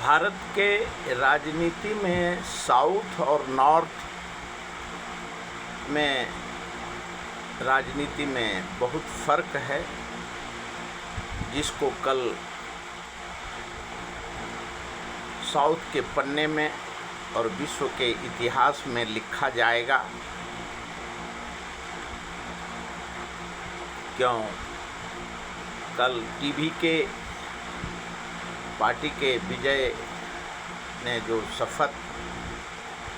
भारत के राजनीति में साउथ और नॉर्थ में राजनीति में बहुत फ़र्क है, जिसको कल साउथ के पन्ने में और विश्व के इतिहास में लिखा जाएगा। क्यों? कल टीवी के पार्टी के विजय ने जो शपथ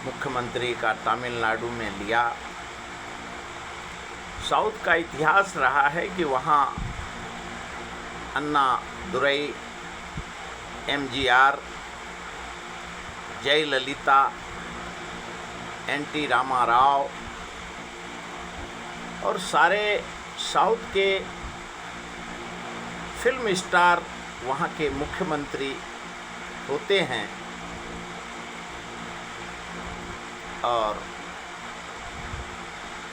मुख्यमंत्री का तमिलनाडु में लिया, साउथ का इतिहास रहा है कि वहाँ अन्ना दुरई, एमजीआर, जयललिता, एनटी रामाराव और सारे साउथ के फिल्म स्टार वहाँ के मुख्यमंत्री होते हैं। और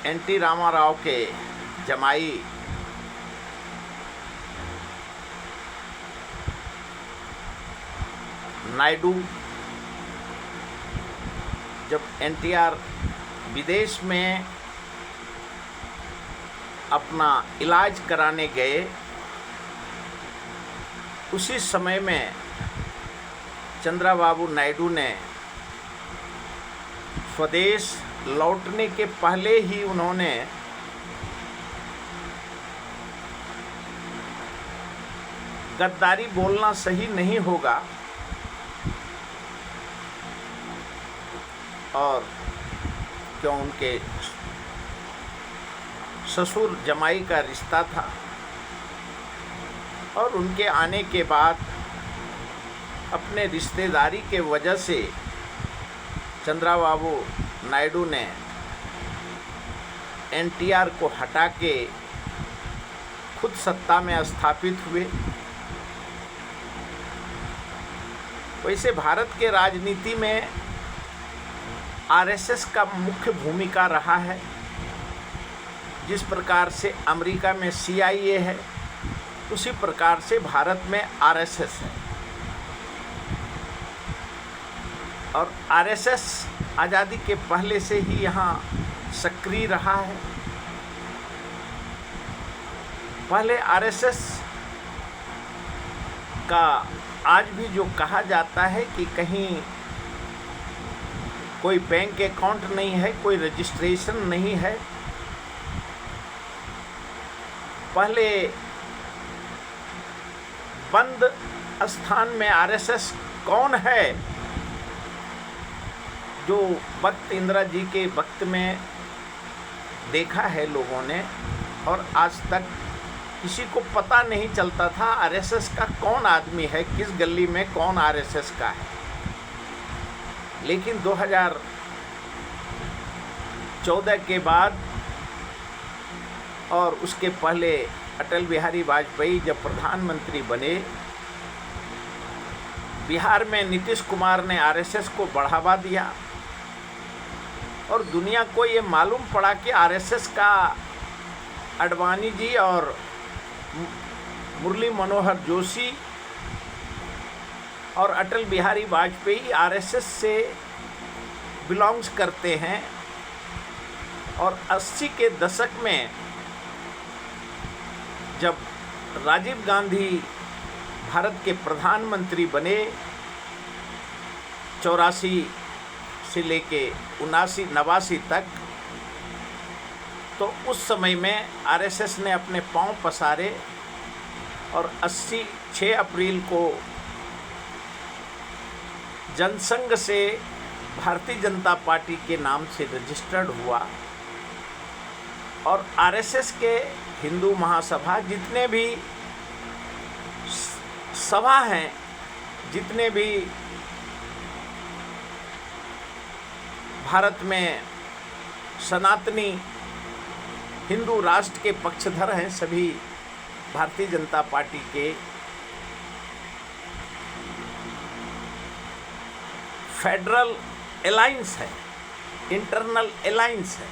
एनटी रामाराव के जमाई नायडू, जब एनटीआर विदेश में अपना इलाज कराने गए, उसी समय में चंद्रबाबू नायडू ने स्वदेश लौटने के पहले ही उन्होंने गद्दारी बोलना सही नहीं होगा और क्यों उनके ससुर जमाई का रिश्ता था, और उनके आने के बाद अपने रिश्तेदारी के वजह से चंद्रबाबू नायडू ने एनटीआर को हटा के खुद सत्ता में स्थापित हुए। वैसे भारत के राजनीति में आरएसएस का मुख्य भूमिका रहा है। जिस प्रकार से अमेरिका में सीआईए है, उसी प्रकार से भारत में आरएसएस है। और आरएसएस आज़ादी के पहले से ही यहाँ सक्रिय रहा है। पहले आरएसएस का आज भी जो कहा जाता है कि कहीं कोई बैंक अकाउंट नहीं है, कोई रजिस्ट्रेशन नहीं है। पहले बंद स्थान में आरएसएस कौन है, जो वक्त इंदिरा जी के वक्त में देखा है लोगों ने, और आज तक किसी को पता नहीं चलता था आरएसएस का कौन आदमी है, किस गली में कौन आरएसएस का है। लेकिन 2014 के बाद और उसके पहले अटल बिहारी वाजपेयी जब प्रधानमंत्री बने, बिहार में नीतीश कुमार ने आरएसएस को बढ़ावा दिया और दुनिया को ये मालूम पड़ा कि आरएसएस का आडवाणी जी और मुरली मनोहर जोशी और अटल बिहारी वाजपेयी आरएसएस से बिलोंग्स करते हैं। और 80 के दशक में जब राजीव गांधी भारत के प्रधानमंत्री बने, 84 से लेके 79-89 तक, तो उस समय में आरएसएस ने अपने पांव पसारे और 6 अप्रैल को जनसंघ से भारतीय जनता पार्टी के नाम से रजिस्टर्ड हुआ। और आरएसएस के हिंदू महासभा जितने भी सभा हैं, जितने भी भारत में सनातनी हिंदू राष्ट्र के पक्षधर हैं, सभी भारतीय जनता पार्टी के फेडरल अलायंस है, इंटरनल अलायंस है।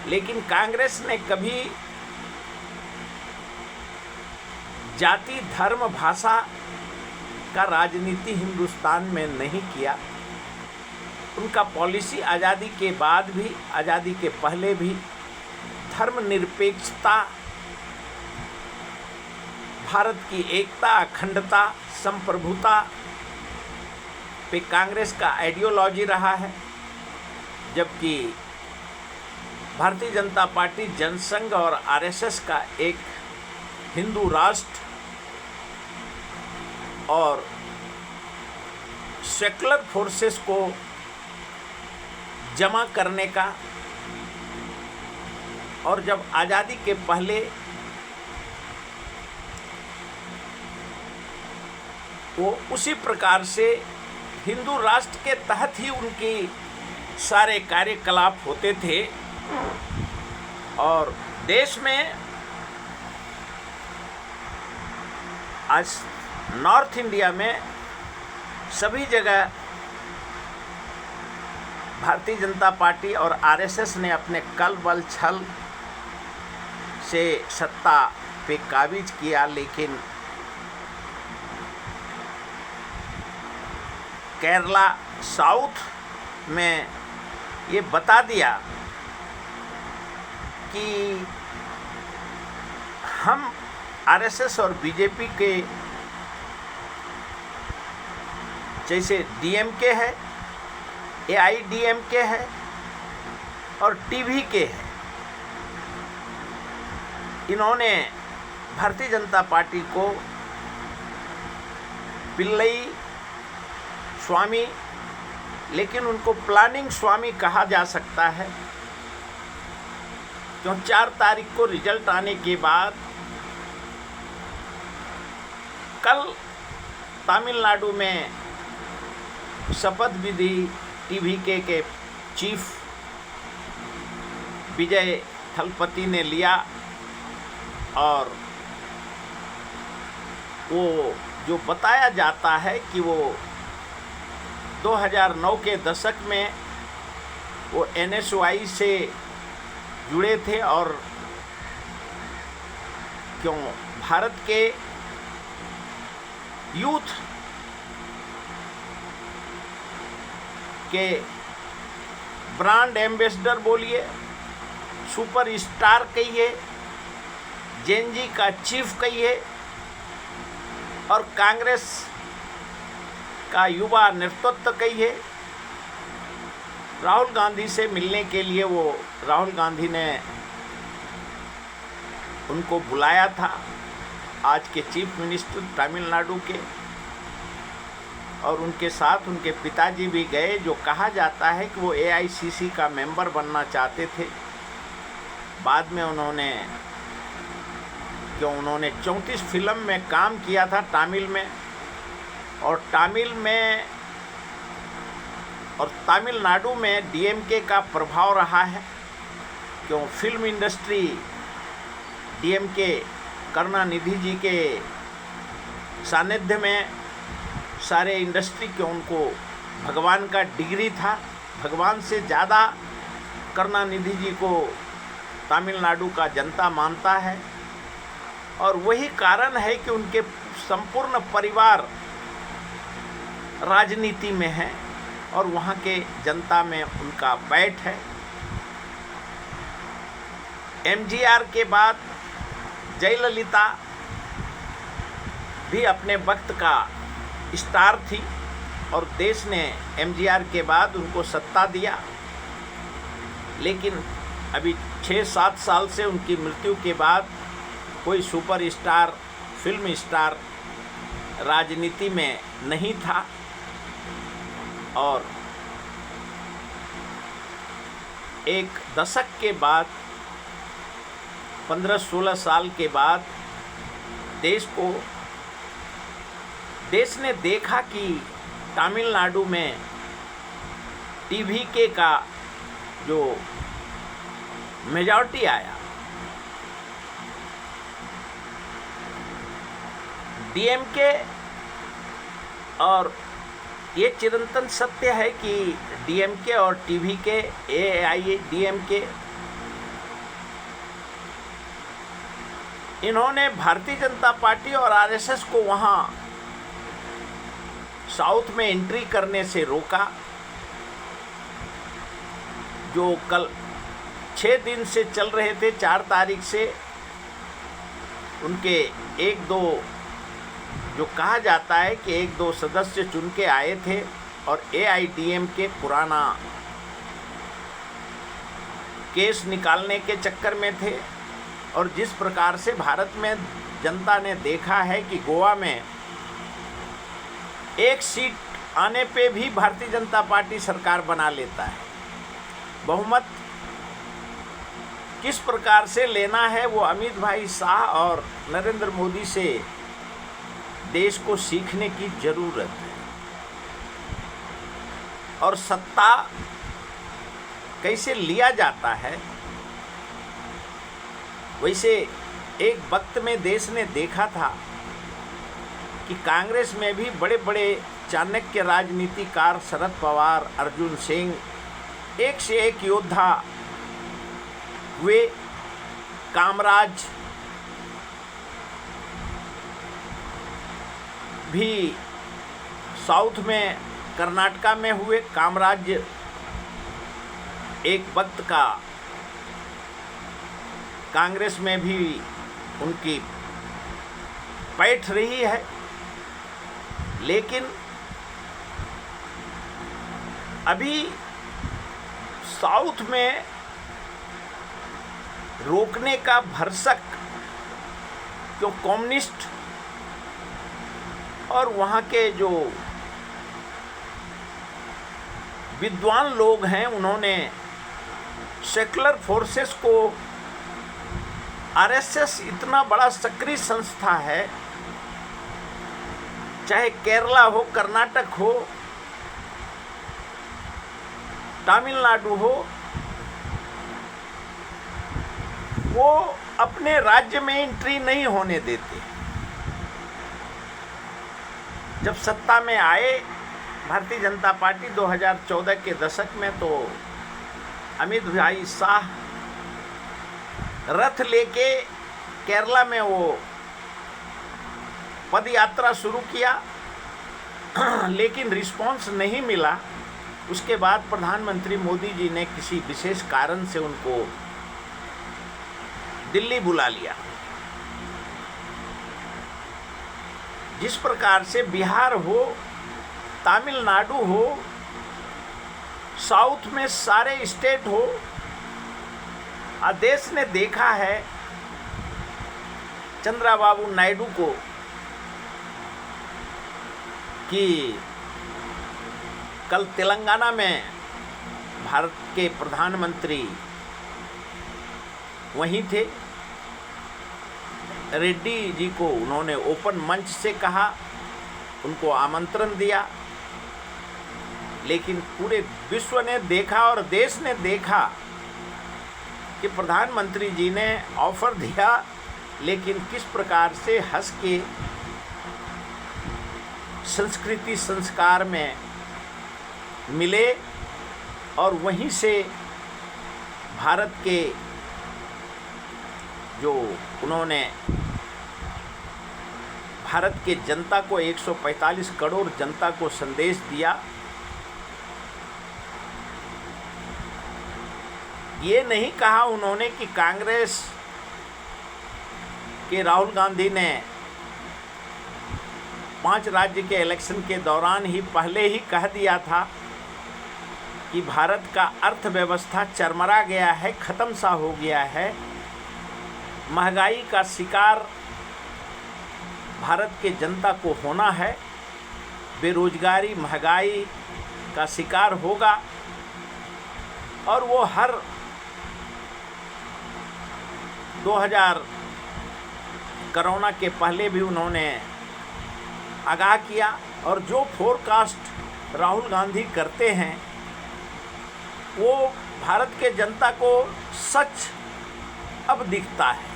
लेकिन कांग्रेस ने कभी जाति, धर्म, भाषा का राजनीति हिंदुस्तान में नहीं किया। उनका पॉलिसी आज़ादी के बाद भी, आज़ादी के पहले भी धर्मनिरपेक्षता, भारत की एकता, अखंडता, संप्रभुता पे कांग्रेस का आइडियोलॉजी रहा है, जबकि भारतीय जनता पार्टी जनसंघ और आरएसएस का एक हिंदू राष्ट्र और सेकुलर फोर्सेस को जमा करने का, और जब आज़ादी के पहले वो उसी प्रकार से हिंदू राष्ट्र के तहत ही उनकी सारे कार्यकलाप होते थे। और देश में आज नॉर्थ इंडिया में सभी जगह भारतीय जनता पार्टी और आरएसएस ने अपने कल बल छल से सत्ता पे काबिज किया, लेकिन केरला साउथ में ये बता दिया कि हम आरएसएस और बीजेपी के जैसे डीएमके है, एआईडीएमके है और टीवीके है, इन्होंने भारतीय जनता पार्टी को पिल्लई स्वामी, लेकिन उनको प्लानिंग स्वामी कहा जा सकता है, क्यों 4 तारीख को रिजल्ट आने के बाद कल तमिलनाडु में शपथ विधि टीवीके के चीफ विजय थलपति ने लिया। और वो जो बताया जाता है कि वो 2009 के दशक में वो एनएसवाई से जुड़े थे, और क्यों भारत के यूथ के ब्रांड एम्बेसडर बोलिए, सुपर स्टार कहिए, जेनजी का चीफ कहिए, और कांग्रेस का युवा नेतृत्व कहिए। राहुल गांधी से मिलने के लिए वो राहुल गांधी ने उनको बुलाया था, आज के चीफ मिनिस्टर तमिलनाडु के, और उनके साथ उनके पिताजी भी गए, जो कहा जाता है कि वो एआईसीसी का मेंबर बनना चाहते थे। बाद में उन्होंने 34 फिल्म में काम किया था तमिल में, और तमिलनाडु में डीएमके का प्रभाव रहा है, क्यों फिल्म इंडस्ट्री डीएमके करुणानिधि जी के सानिध्य में सारे इंडस्ट्री के उनको भगवान का डिग्री था, भगवान से ज़्यादा करुणानिधि जी को तमिलनाडु का जनता मानता है। और वही कारण है कि उनके संपूर्ण परिवार राजनीति में है और वहाँ के जनता में उनका बैठ है। एमजीआर के बाद जयललिता भी अपने वक्त का स्टार थी, और देश ने एमजीआर के बाद उनको सत्ता दिया, लेकिन अभी 6-7 साल से उनकी मृत्यु के बाद कोई सुपर स्टार, फिल्म स्टार राजनीति में नहीं था। और एक दशक के बाद, 15-16 साल के बाद देश ने देखा कि तमिलनाडु में टीवीके का जो मेजॉरिटी आया, डीएमके, और ये चिरंतन सत्य है कि डीएमके और टीवीके, एआईडीएमके, इन्होंने भारतीय जनता पार्टी और आरएसएस को वहाँ साउथ में एंट्री करने से रोका। जो कल 6 दिन से चल रहे थे, 4 तारीख से उनके 1-2 जो कहा जाता है कि 1-2 सदस्य चुन के आए थे और AIDMK पुराना केस निकालने के चक्कर में थे। और जिस प्रकार से भारत में जनता ने देखा है कि गोवा में 1 सीट आने पे भी भारतीय जनता पार्टी सरकार बना लेता है, बहुमत किस प्रकार से लेना है वो अमित भाई शाह और नरेंद्र मोदी से देश को सीखने की जरूरत है। और सत्ता कैसे लिया जाता है, वैसे एक वक्त में देश ने देखा था कि कांग्रेस में भी बड़े बड़े चाणक्य राजनीतिकार शरद पवार, अर्जुन सिंह, एक से एक योद्धा हुए। कामराज भी साउथ में, कर्नाटका में हुए। कामराज एक वक्त का कांग्रेस में भी उनकी पैठ रही है, लेकिन अभी साउथ में रोकने का भरसक जो कम्युनिस्ट और वहाँ के जो विद्वान लोग हैं, उन्होंने सेकुलर फोर्सेस को, RSS इतना बड़ा सक्रिय संस्था है, चाहे केरला हो, कर्नाटक हो, तमिलनाडु हो, वो अपने राज्य में एंट्री नहीं होने देते। जब सत्ता में आए भारतीय जनता पार्टी 2014 के दशक में, तो अमित भाई शाह रथ लेके केरला में वो पद यात्रा शुरू किया, लेकिन रिस्पांस नहीं मिला। उसके बाद प्रधानमंत्री मोदी जी ने किसी विशेष कारण से उनको दिल्ली बुला लिया। जिस प्रकार से बिहार हो, तमिलनाडु हो, साउथ में सारे स्टेट हो, देश ने देखा है चंद्रबाबू नायडू को कि कल तेलंगाना में भारत के प्रधानमंत्री वहीं थे। रेड्डी जी को उन्होंने ओपन मंच से कहा, उनको आमंत्रण दिया, लेकिन पूरे विश्व ने देखा और देश ने देखा कि प्रधानमंत्री जी ने ऑफर दिया, लेकिन किस प्रकार से हंस के संस्कृति संस्कार में मिले और वहीं से भारत के जो उन्होंने भारत के जनता को 145 करोड़ जनता को संदेश दिया। ये नहीं कहा उन्होंने कि कांग्रेस के राहुल गांधी ने 5 राज्य के इलेक्शन के दौरान ही पहले ही कह दिया था कि भारत का अर्थव्यवस्था चरमरा गया है, ख़त्म सा हो गया है, महंगाई का शिकार भारत के जनता को होना है, बेरोजगारी महंगाई का शिकार होगा। और वो हर 2000 कोरोना के पहले भी उन्होंने आगाह किया, और जो फोरकास्ट राहुल गांधी करते हैं वो भारत के जनता को सच अब दिखता है।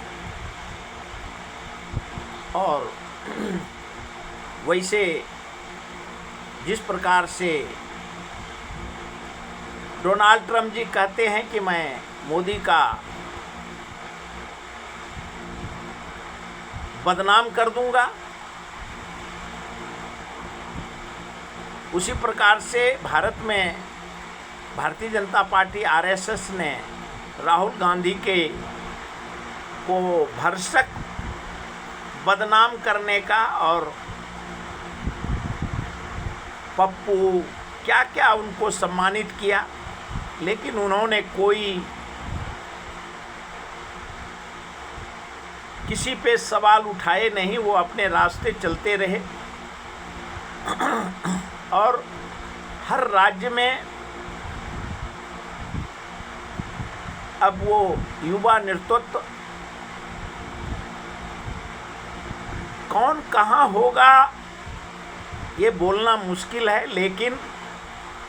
और वैसे जिस प्रकार से डोनाल्ड ट्रंप जी कहते हैं कि मैं मोदी का बदनाम कर दूंगा, उसी प्रकार से भारत में भारतीय जनता पार्टी आरएसएस ने राहुल गांधी को भरसक बदनाम करने का और पप्पू क्या क्या उनको सम्मानित किया, लेकिन उन्होंने किसी पे सवाल उठाए नहीं, वो अपने रास्ते चलते रहे। और हर राज्य में अब वो युवा नेतृत्व कौन कहाँ होगा ये बोलना मुश्किल है, लेकिन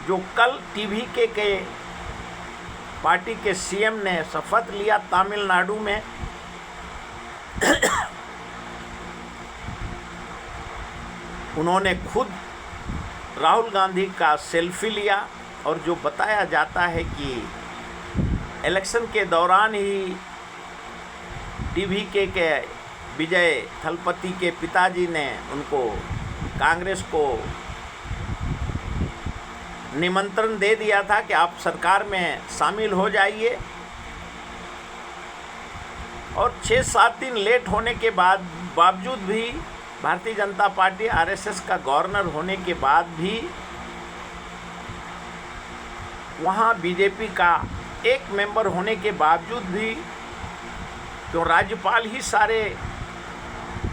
जो कल टीवी के पार्टी के सीएम ने शपथ लिया तमिलनाडु में, उन्होंने खुद राहुल गांधी का सेल्फी लिया और जो बताया जाता है कि इलेक्शन के दौरान ही टीवी के विजय थलपति के पिताजी ने उनको कांग्रेस को निमंत्रण दे दिया था कि आप सरकार में शामिल हो जाइए, और 6-7 दिन लेट होने के बावजूद भी भारतीय जनता पार्टी आरएसएस का गवर्नर होने के बाद भी वहाँ बीजेपी का एक मेंबर होने के बावजूद भी, क्यों राज्यपाल ही सारे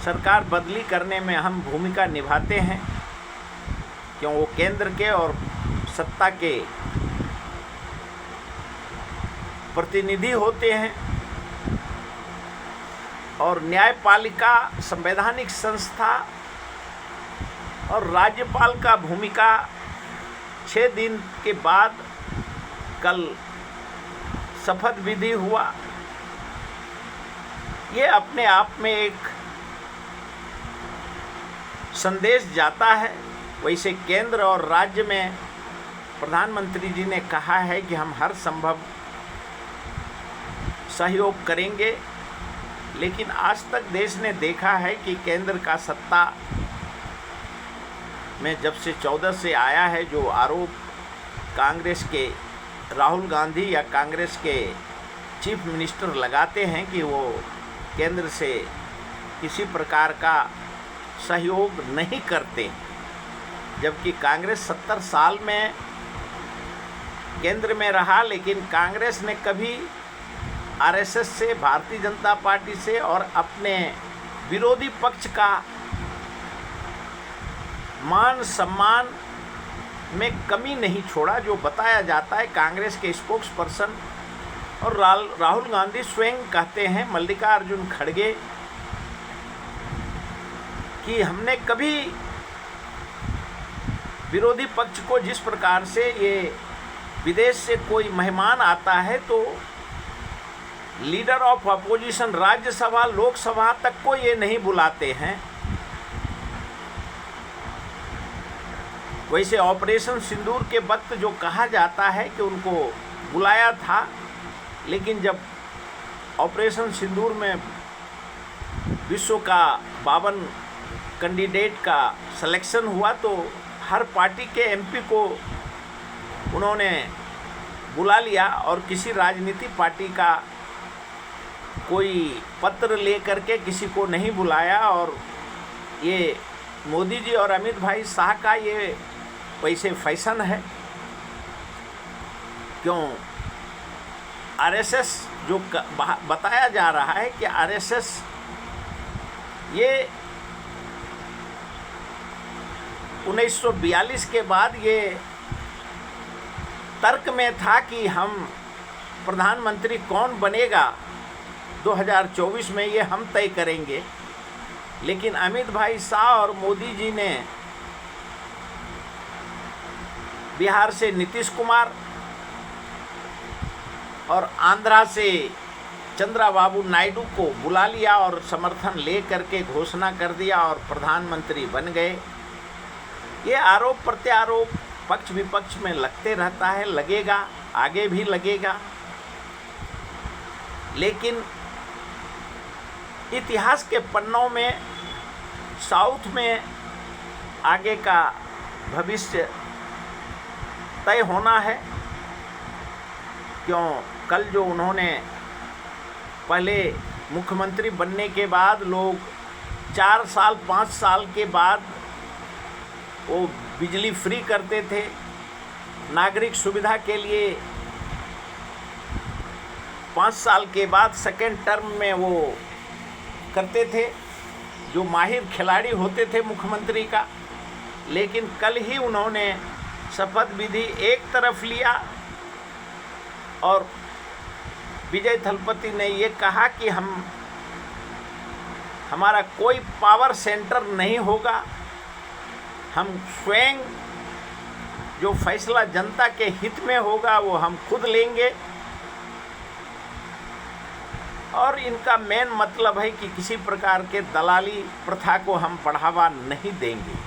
सरकार बदली करने में अहम भूमिका निभाते हैं, क्यों वो केंद्र के और सत्ता के प्रतिनिधि होते हैं, और न्यायपालिका संवैधानिक संस्था और राज्यपाल का भूमिका 6 दिन के बाद कल शपथ विधि हुआ। ये अपने आप में एक संदेश जाता है। वैसे केंद्र और राज्य में प्रधानमंत्री जी ने कहा है कि हम हर संभव सहयोग करेंगे, लेकिन आज तक देश ने देखा है कि केंद्र का सत्ता में जब से 14 से आया है, जो आरोप कांग्रेस के राहुल गांधी या कांग्रेस के चीफ मिनिस्टर लगाते हैं कि वो केंद्र से किसी प्रकार का सहयोग नहीं करते, जबकि कांग्रेस 70 साल में केंद्र में रहा, लेकिन कांग्रेस ने कभी आरएसएस से, भारतीय जनता पार्टी से और अपने विरोधी पक्ष का मान सम्मान में कमी नहीं छोड़ा। जो बताया जाता है, कांग्रेस के स्पोक्स पर्सन और राहुल गांधी स्वयं कहते हैं, मल्लिकार्जुन खड़गे, कि हमने कभी विरोधी पक्ष को जिस प्रकार से ये विदेश से कोई मेहमान आता है तो leader of opposition Rajya Sabha Lok Sabha तक को ये नहीं बुलाते हैं, वैसे ऑपरेशन सिंदूर के वक्त जो कहा जाता है कि उनको बुलाया था, लेकिन जब ऑपरेशन सिंदूर में विश्व का 52 कैंडिडेट का सिलेक्शन हुआ तो हर पार्टी के एमपी को उन्होंने बुला लिया, और किसी राजनीतिक पार्टी का कोई पत्र ले करके किसी को नहीं बुलाया। और ये मोदी जी और अमित भाई शाह का ये वैसे फैशन है, क्यों आरएसएस जो बताया जा रहा है कि आरएसएस ये 1942 के बाद ये तर्क में था कि हम प्रधानमंत्री कौन बनेगा 2024 में ये हम तय करेंगे, लेकिन अमित भाई शाह और मोदी जी ने बिहार से नीतीश कुमार और आंध्रा से चंद्रबाबू नायडू को बुला लिया और समर्थन ले करके घोषणा कर दिया और प्रधानमंत्री बन गए। ये आरोप प्रत्यारोप पक्ष विपक्ष में लगते रहता है, लगेगा, आगे भी लगेगा, लेकिन इतिहास के पन्नों में साउथ में आगे का भविष्य तय होना है। क्यों, कल जो उन्होंने पहले मुख्यमंत्री बनने के बाद लोग 4 साल 5 साल के बाद वो बिजली फ्री करते थे, नागरिक सुविधा के लिए 5 साल के बाद सेकेंड टर्म में वो करते थे, जो माहिर खिलाड़ी होते थे मुख्यमंत्री का। लेकिन कल ही उन्होंने शपथ विधि एक तरफ लिया और विजय थलपति ने ये कहा कि हमारा कोई पावर सेंटर नहीं होगा, हम स्वयं जो फैसला जनता के हित में होगा वो हम खुद लेंगे। और इनका मेन मतलब है कि किसी प्रकार के दलाली प्रथा को हम बढ़ावा नहीं देंगे।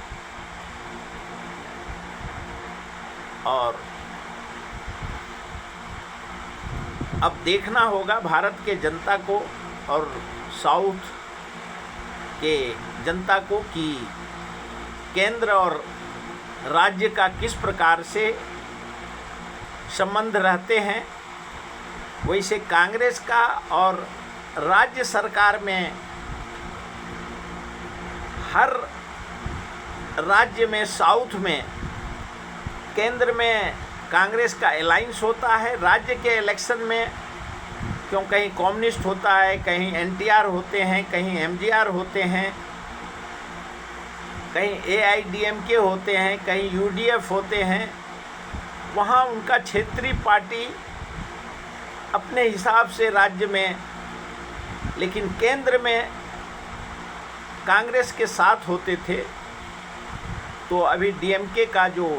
और अब देखना होगा भारत के जनता को और साउथ के जनता को कि केंद्र और राज्य का किस प्रकार से संबंध रहते हैं। वैसे कांग्रेस का और राज्य सरकार में हर राज्य में साउथ में केंद्र में कांग्रेस का अलायंस होता है, राज्य के इलेक्शन में क्यों कहीं कम्युनिस्ट होता है, कहीं एनटीआर होते हैं, कहीं एमजीआर होते हैं, कहीं एआईडीएमके होते हैं, कहीं यूडीएफ होते हैं। वहाँ उनका क्षेत्रीय पार्टी अपने हिसाब से राज्य में, लेकिन केंद्र में कांग्रेस के साथ होते थे। तो अभी डीएमके का जो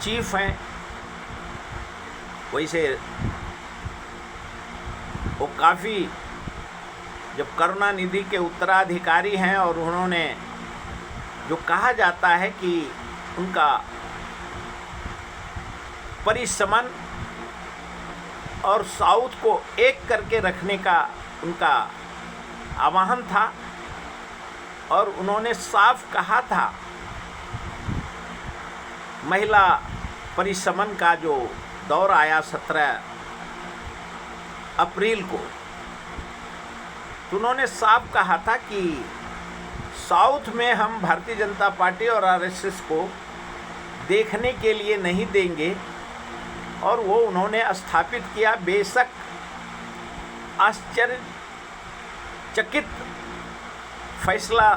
चीफ हैं, वैसे वो काफ़ी जब करुणानिधि के उत्तराधिकारी हैं और उन्होंने जो कहा जाता है कि उनका परिसमन और साउथ को एक करके रखने का उनका आह्वान था। और उन्होंने साफ कहा था महिला परिसमन का जो दौर आया 17 अप्रैल को, तो उन्होंने साफ कहा था कि साउथ में हम भारतीय जनता पार्टी और आरएसएस को देखने के लिए नहीं देंगे। और वो उन्होंने स्थापित किया। बेशक आश्चर्यचकित फैसला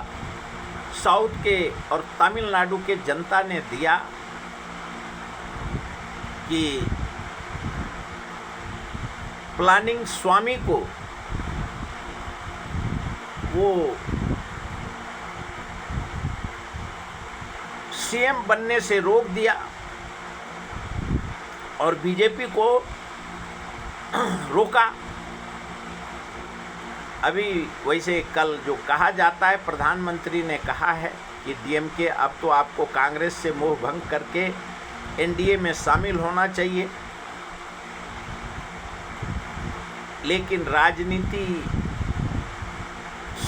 साउथ के और तमिलनाडु के जनता ने दिया कि प्लानिंग स्वामी को वो सीएम बनने से रोक दिया और बीजेपी को रोका। अभी वैसे कल जो कहा जाता है, प्रधानमंत्री ने कहा है कि डीएमके अब तो आपको कांग्रेस से मोह भंग करके एनडीए में शामिल होना चाहिए। लेकिन राजनीति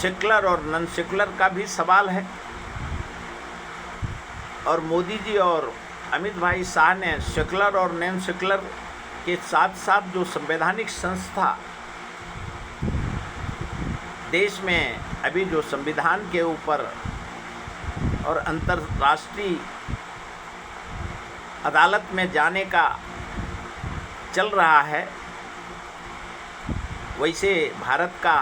सेकुलर और नॉन सेकुलर का भी सवाल है। और मोदी जी और अमित भाई शाह ने सेकुलर और नॉन सेकुलर के साथ साथ जो संवैधानिक संस्था देश में अभी जो संविधान के ऊपर और अंतर्राष्ट्रीय अदालत में जाने का चल रहा है, वैसे भारत का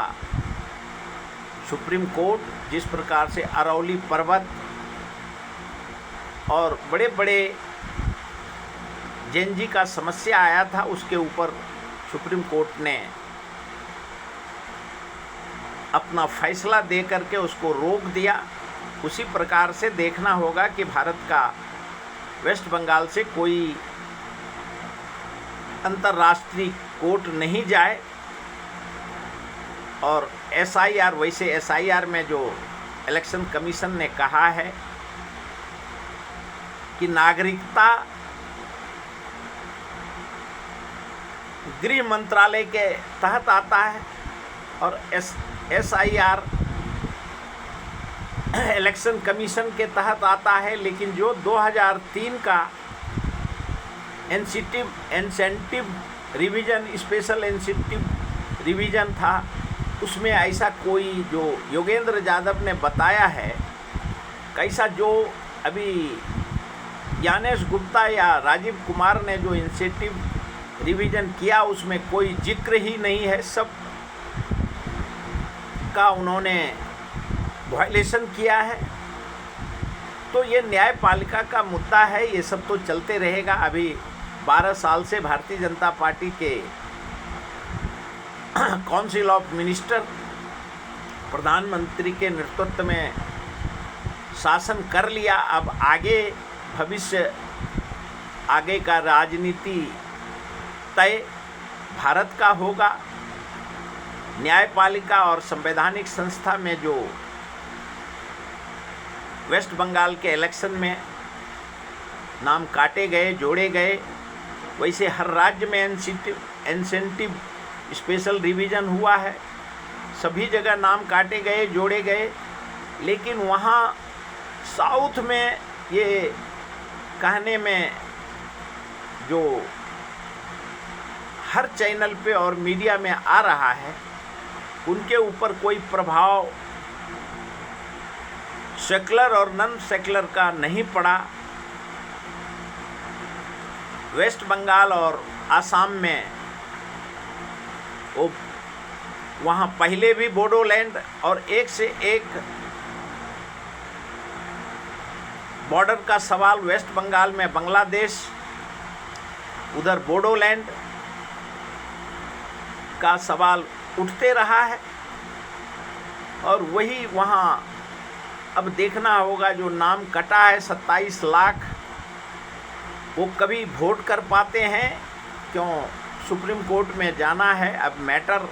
सुप्रीम कोर्ट जिस प्रकार से अरवली पर्वत और बड़े बड़े जेएनजी का समस्या आया था, उसके ऊपर सुप्रीम कोर्ट ने अपना फैसला दे करके उसको रोक दिया। उसी प्रकार से देखना होगा कि भारत का वेस्ट बंगाल से कोई अंतर्राष्ट्रीय कोर्ट नहीं जाए। और एसआईआर, वैसे एसआईआर में जो इलेक्शन कमीशन ने कहा है कि नागरिकता गृह मंत्रालय के तहत आता है और एसआईआर इलेक्शन कमीशन के तहत आता है। लेकिन जो 2003 का incentive revision, special incentive revision था, उसमें ऐसा कोई जो योगेंद्र यादव ने बताया है, कैसा जो अभी ज्ञानेश गुप्ता या राजीव कुमार ने जो इंसेंटिव रिवीजन किया उसमें कोई जिक्र ही नहीं है। सब का उन्होंने वायलेशन किया है। तो ये न्यायपालिका का मुद्दा है, ये सब तो चलते रहेगा। अभी 12 साल से भारतीय जनता पार्टी के काउंसिल ऑफ मिनिस्टर प्रधानमंत्री के नेतृत्व में शासन कर लिया। अब आगे भविष्य, आगे का राजनीति तय भारत का होगा। न्यायपालिका और संवैधानिक संस्था में जो वेस्ट बंगाल के इलेक्शन में नाम काटे गए, जोड़े गए, वैसे हर राज्य में इंसेंटिव स्पेशल रिवीजन हुआ है। सभी जगह नाम काटे गए, जोड़े गए, लेकिन वहाँ साउथ में ये कहने में जो हर चैनल पे और मीडिया में आ रहा है, उनके ऊपर कोई प्रभाव सेकुलर और नॉन सेकुलर का नहीं पड़ा। वेस्ट बंगाल और आसाम में वो वहाँ पहले भी बोडोलैंड और एक से एक बॉर्डर का सवाल, वेस्ट बंगाल में बांग्लादेश, उधर बोडोलैंड का सवाल उठते रहा है। और वही वहाँ अब देखना होगा, जो नाम कटा है 27 लाख, वो कभी वोट कर पाते हैं क्यों? सुप्रीम कोर्ट में जाना है। अब मैटर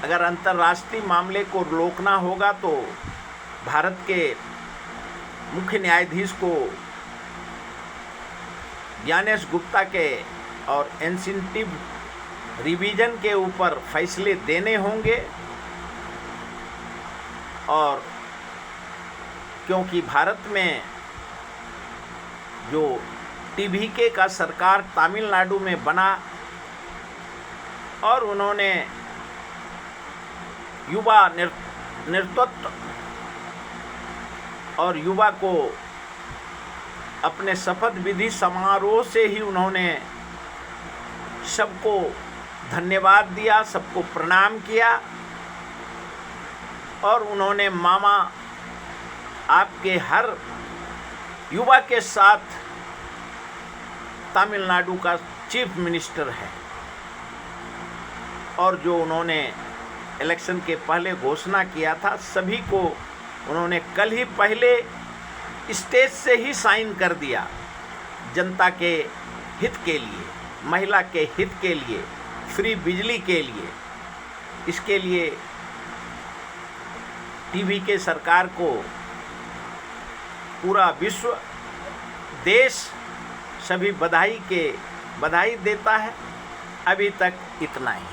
अगर अंतर्राष्ट्रीय मामले को रोकना होगा तो भारत के मुख्य न्यायाधीश को ज्ञानेश गुप्ता के और इंसेंटिव रिवीजन के ऊपर फैसले देने होंगे। और क्योंकि भारत में जो टीवीके का सरकार तमिलनाडु में बना और उन्होंने युवा नेतृत्व और युवा को अपने शपथ विधि समारोह से ही उन्होंने सबको धन्यवाद दिया, सबको प्रणाम किया और उन्होंने मामा आपके हर युवा के साथ तमिलनाडु का चीफ मिनिस्टर है। और जो उन्होंने इलेक्शन के पहले घोषणा किया था, सभी को उन्होंने कल ही पहले स्टेज से ही साइन कर दिया, जनता के हित के लिए, महिला के हित के लिए, फ्री बिजली के लिए। इसके लिए टीवीके सरकार को पूरा विश्व, देश सभी बधाई देता है। अभी तक इतना ही।